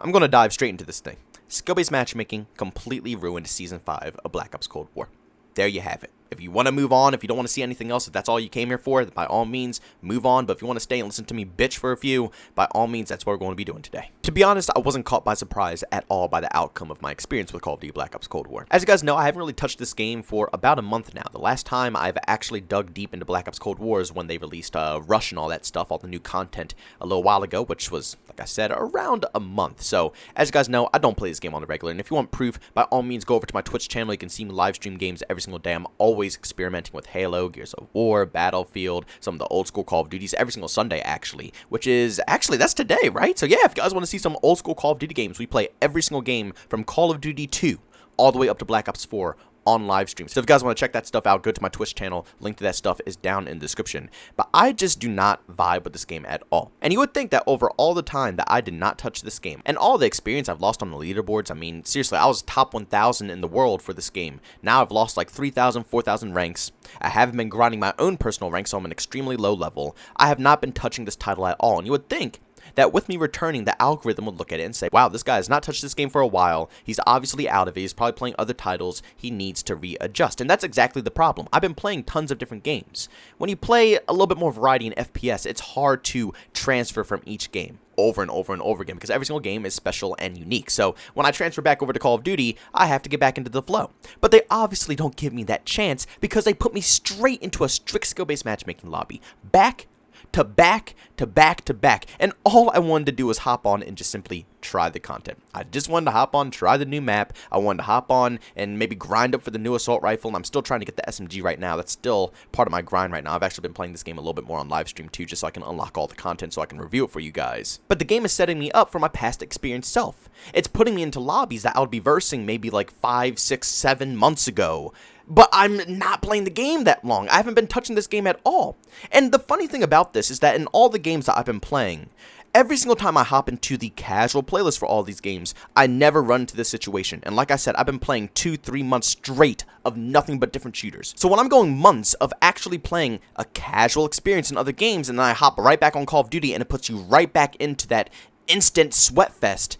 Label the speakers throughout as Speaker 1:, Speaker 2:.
Speaker 1: I'm going to dive straight into this thing. Skill-based matchmaking completely ruined Season 5 of Black Ops Cold War. There you have it. If you want to move on, if you don't want to see anything else, if that's all you came here for, by all means, move on. But if you want to stay and listen to me bitch for a few, by all means, that's what we're going to be doing today. To be honest, I wasn't caught by surprise at all by the outcome of my experience with Call of Duty Black Ops Cold War. As you guys know, I haven't really touched this game for about a month now. The last time I've actually dug deep into Black Ops Cold War is when they released Rush and all that stuff, all the new content a little while ago, which was, like I said, around a month. So, as you guys know, I don't play this game on the regular, and if you want proof, by all means, go over to my Twitch channel. You can see me live stream games every single day. I'm always experimenting with Halo, Gears of War, Battlefield, some of the old school Call of Duties every single Sunday actually, which is that's today, right? So yeah, if you guys want to see some old school Call of Duty games, we play every single game from Call of Duty 2 all the way up to Black Ops 4 on live stream. So if you guys want to check that stuff out, go to my Twitch channel. Link to that stuff is down in the description. But I just do not vibe with this game at all. And you would think that over all the time that I did not touch this game and all the experience I've lost on the leaderboards, I mean, seriously, I was top 1,000 in the world for this game. Now I've lost like 3,000, 4,000 ranks. I haven't been grinding my own personal rank, so I'm an extremely low level. I have not been touching this title at all. And you would think that with me returning, the algorithm would look at it and say, wow, this guy has not touched this game for a while. He's obviously out of it. He's probably playing other titles. He needs to readjust. And that's exactly the problem. I've been playing tons of different games. When you play a little bit more variety in FPS, it's hard to transfer from each game over and over and over again because every single game is special and unique. So when I transfer back over to Call of Duty, I have to get back into the flow. But they obviously don't give me that chance because they put me straight into a strict skill-based matchmaking lobby. Back to back to back to back, and all I wanted to do was hop on and just simply try the content. I just wanted to hop on, try the new map. I wanted to hop on and maybe grind up for the new assault rifle, and I'm still trying to get the SMG right now. That's still part of my grind right now. I've actually been playing this game a little bit more on live stream too, just so I can unlock all the content so I can review it for you guys. But the game is setting me up for my past experience self. It's putting me into lobbies that I would be versing maybe like 5, 6, 7 months ago. But I'm not playing the game that long. I haven't been touching this game at all. And the funny thing about this is that in all the games that I've been playing, every single time I hop into the casual playlist for all these games, I never run into this situation. And like I said, I've been playing 2-3 months straight of nothing but different shooters. So when I'm going months of actually playing a casual experience in other games, and then I hop right back on Call of Duty and it puts you right back into that instant sweat fest,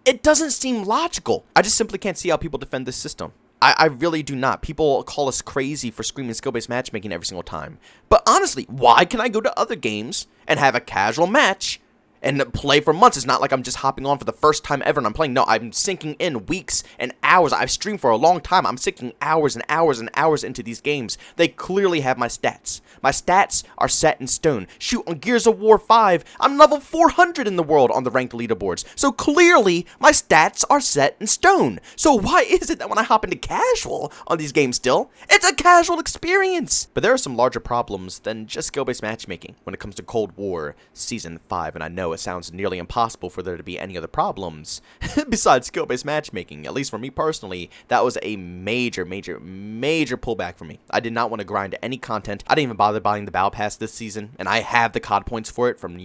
Speaker 1: it doesn't seem logical. I just simply can't see how people defend this system. I really do not. People call us crazy for screaming skill-based matchmaking every single time. But honestly, why can I go to other games and have a casual match and play for months? It's not like I'm just hopping on for the first time ever and I'm playing. No, I'm sinking in weeks and hours. I've streamed for a long time. I'm sinking hours and hours and hours into these games. They clearly have my stats. My stats are set in stone. Shoot, on Gears of War 5, I'm level 400 in the world on the ranked leaderboards. So clearly, my stats are set in stone. So why is it that when I hop into casual on these games still, it's a casual experience? But there are some larger problems than just skill-based matchmaking when it comes to Cold War Season 5, and I know it sounds nearly impossible for there to be any other problems besides skill-based matchmaking. At least for me personally, that was a major pullback for me. I did not want to grind any content. I didn't even bother buying the battle pass this season, and I have the COD points for it from,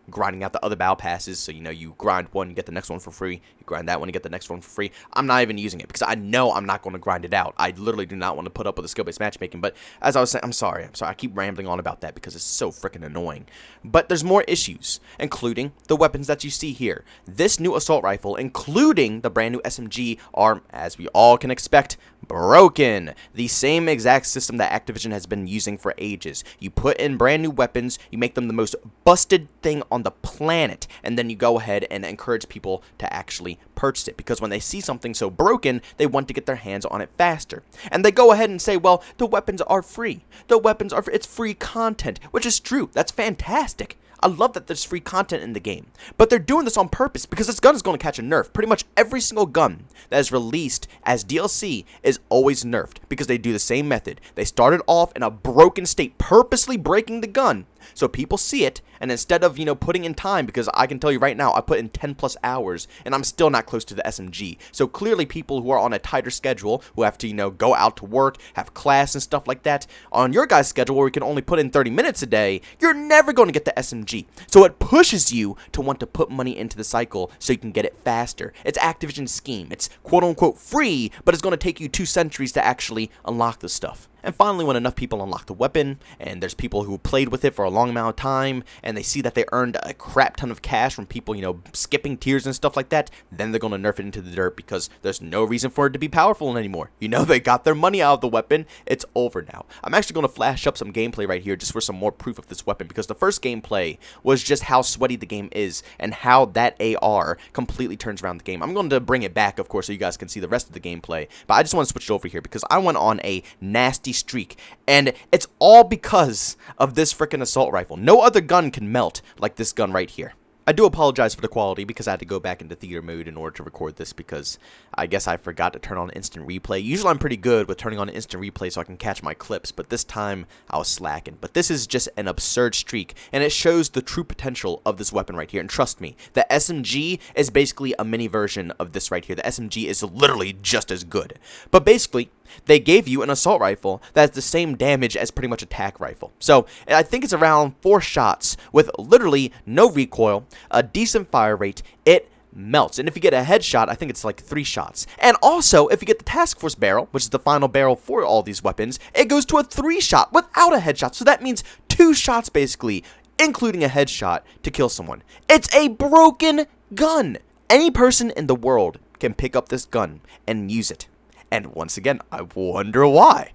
Speaker 1: grinding out the other battle passes. So, you grind one, you get the next one for free. You grind that one, you get the next one for free. I'm not even using it because I know I'm not going to grind it out. I literally do not want to put up with the skill-based matchmaking. But as I was saying, I'm sorry. I keep rambling on about that because it's so freaking annoying. But there's more issues, including the weapons that you see here. This new assault rifle, including the brand new SMG, are, as we all can expect, broken. The same exact system that Activision has been using for ages. You put in brand new weapons, you make them the most busted thing on the planet, and then you go ahead and encourage people to actually purchase it, because when they see something so broken, they want to get their hands on it faster. And they go ahead and say, well, the weapons are free. The weapons are free. It's free content, which is true. That's fantastic. I love that there's free content in the game, but they're doing this on purpose because this gun is going to catch a nerf. Pretty much every single gun that is released as DLC is always nerfed because they do the same method. They started off in a broken state, purposely breaking the gun so people see it, and instead of, putting in time, because I can tell you right now, I put in 10 plus hours, and I'm still not close to the SMG. So clearly people who are on a tighter schedule, who have to, go out to work, have class and stuff like that, on your guys' schedule where you can only put in 30 minutes a day, you're never going to get the SMG. So it pushes you to want to put money into the cycle so you can get it faster. It's Activision's scheme. It's quote-unquote free, but it's going to take you 2 centuries to actually unlock this stuff. And finally, when enough people unlock the weapon, and there's people who played with it for a long amount of time, and they see that they earned a crap ton of cash from people, skipping tiers and stuff like that, then they're going to nerf it into the dirt because there's no reason for it to be powerful anymore. They got their money out of the weapon. It's over now. I'm actually going to flash up some gameplay right here just for some more proof of this weapon, because the first gameplay was just how sweaty the game is and how that AR completely turns around the game. I'm going to bring it back, of course, so you guys can see the rest of the gameplay, but I just want to switch it over here because I went on a nasty streak, and it's all because of this freaking assault rifle. No other gun can melt like this gun right here. I do apologize for the quality because I had to go back into theater mode in order to record this because I guess I forgot to turn on instant replay. Usually I'm pretty good with turning on instant replay so I can catch my clips, but this time I was slacking. But this is just an absurd streak, and it shows the true potential of this weapon right here. And trust me, the SMG is basically a mini version of this right here. The SMG is literally just as good. But basically, they gave you an assault rifle that has the same damage as pretty much a tac rifle. So I think it's around 4 shots with literally no recoil, a decent fire rate. It melts. And if you get a headshot, I think it's like 3 shots. And also, if you get the task force barrel, which is the final barrel for all these weapons, it goes to a 3 shot without a headshot. So that means 2 shots basically, including a headshot, to kill someone. It's a broken gun. Any person in the world can pick up this gun and use it. And once again, I wonder why.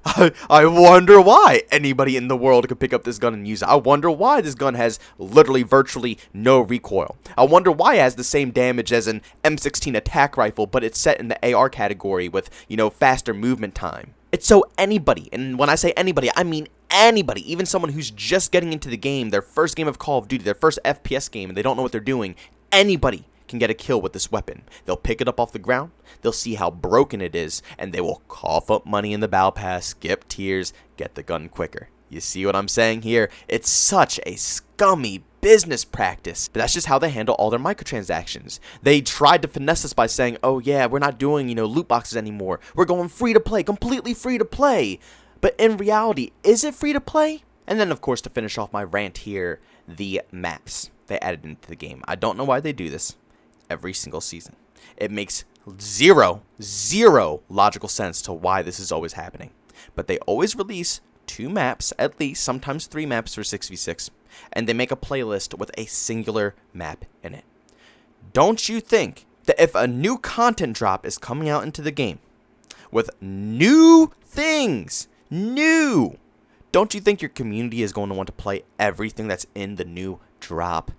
Speaker 1: I wonder why anybody in the world could pick up this gun and use it. I wonder why this gun has literally virtually no recoil. I wonder why it has the same damage as an M16 attack rifle, but it's set in the AR category with, faster movement time. It's so anybody, and when I say anybody, I mean anybody, even someone who's just getting into the game, their first game of Call of Duty, their first FPS game, and they don't know what they're doing, anybody can get a kill with this weapon. They'll pick it up off the ground, they'll see how broken it is, and they will cough up money in the battle pass, skip tiers, get the gun quicker. You see what I'm saying here? It's such a scummy business practice, but that's just how they handle all their microtransactions. They tried to finesse us by saying, oh yeah, we're not doing, loot boxes anymore. We're going free to play, completely free to play. But in reality, is it free to play? And then, of course, to finish off my rant here, the maps they added into the game. I don't know why they do this every single season. It makes zero logical sense to why this is always happening. But they always release 2 maps, at least, sometimes 3 maps for 6v6, and they make a playlist with a singular map in it. Don't you think that if a new content drop is coming out into the game with new things, don't you think your community is going to want to play everything that's in the new drop?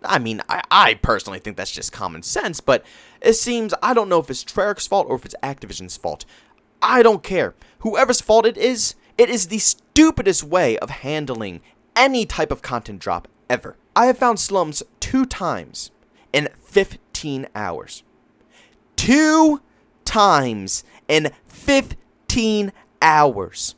Speaker 1: I mean, I personally think that's just common sense, but it seems, I don't know if it's Treyarch's fault or if it's Activision's fault. I don't care. Whoever's fault it is the stupidest way of handling any type of content drop ever. I have found slums 2 times in 15 hours. 2 times in 15 hours.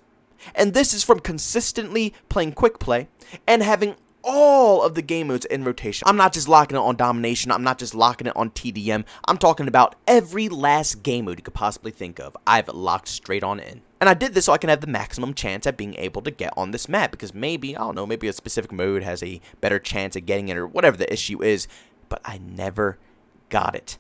Speaker 1: And this is from consistently playing quick play and having all of the game modes in rotation. I'm not just locking it on domination. I'm not just locking it on TDM. I'm talking about every last game mode you could possibly think of. I've locked straight on in. And I did this so I can have the maximum chance at being able to get on this map, because maybe, I don't know, maybe a specific mode has a better chance at getting it or whatever the issue is, but I never got it.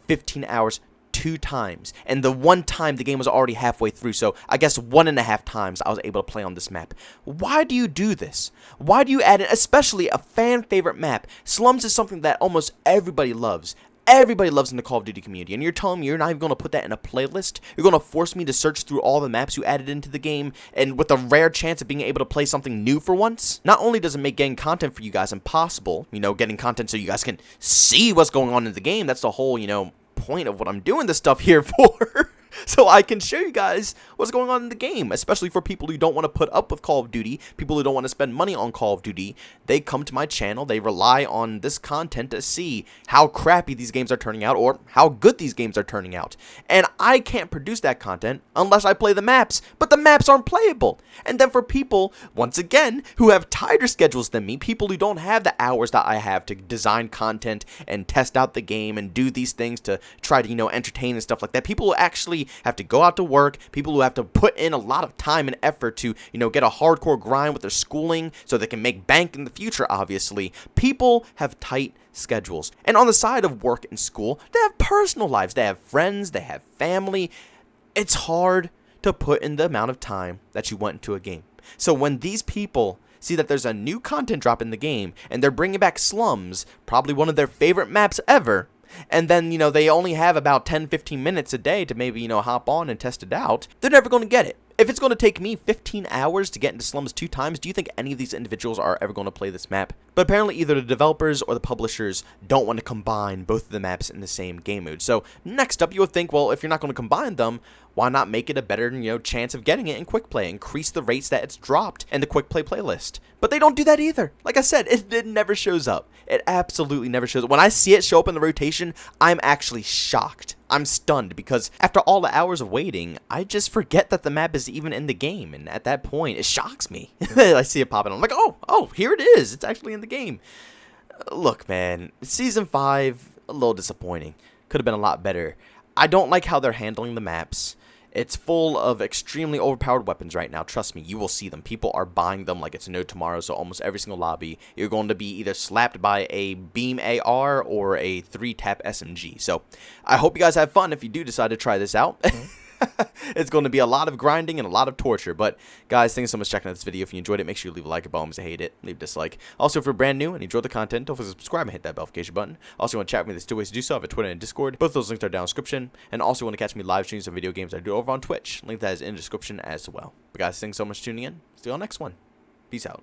Speaker 1: 15 hours, 2 times, and the 1 time the game was already halfway through, so I guess 1.5 times I was able to play on this map. Why do you do this? Why do you add it, especially a fan favorite map? Slums is something that almost everybody loves. Everybody loves in the Call of Duty community, and you're telling me you're not even going to put that in a playlist? You're going to force me to search through all the maps you added into the game, and with a rare chance of being able to play something new for once? Not only does it make getting content for you guys impossible, getting content so you guys can see what's going on in the game, that's the whole, point of what I'm doing this stuff here for. So I can show you guys what's going on in the game, especially for people who don't want to put up with Call of Duty, people who don't want to spend money on Call of Duty. They come to my channel, they rely on this content to see how crappy these games are turning out or how good these games are turning out. And I can't produce that content unless I play the maps, but the maps aren't playable. And then for people, once again, who have tighter schedules than me, people who don't have the hours that I have to design content and test out the game and do these things to try to, entertain and stuff like that, people who actually have to go out to work, people who have to put in a lot of time and effort to, get a hardcore grind with their schooling so they can make bank in the future, obviously. People have tight schedules. And on the side of work and school, they have personal lives. They have friends, they have family. It's hard to put in the amount of time that you went into a game. So when these people see that there's a new content drop in the game, and they're bringing back slums, probably one of their favorite maps ever, and then, they only have about 10-15 minutes a day to maybe, hop on and test it out, they're never going to get it. If it's going to take me 15 hours to get into slums 2 times, do you think any of these individuals are ever going to play this map? But apparently either the developers or the publishers don't want to combine both of the maps in the same game mode. So next up, you would think, well, if you're not going to combine them, why not make it a better, chance of getting it in quick play? Increase the rates that it's dropped in the quick play playlist. But they don't do that either. Like I said, it never shows up. It absolutely never shows up. When I see it show up in the rotation, I'm actually shocked. I'm stunned because after all the hours of waiting, I just forget that the map is even in the game. And at that point, it shocks me. I see it popping. I'm like, oh, here it is. It's actually in the game. Look, man, Season 5, a little disappointing. Could have been a lot better. I don't like how they're handling the maps. It's full of extremely overpowered weapons right now. Trust me, you will see them. People are buying them like it's no tomorrow. So almost every single lobby, you're going to be either slapped by a beam AR or a 3-tap SMG. So I hope you guys have fun if you do decide to try this out. It's going to be a lot of grinding and a lot of torture. But guys, thanks so much for checking out this video. If you enjoyed it, make sure you leave a like. If you hate it, leave a dislike. Also, if you're brand new and you enjoyed the content, don't forget to subscribe and hit that notification button. Also, you want to chat with me, there's 2 ways to do so. I have a Twitter and Discord. Both those links are down in the description. And also, want to catch me live streams of video games I do over on Twitch. Link that is in the description as well. But guys, thanks so much for tuning in. See you on the next one. Peace out.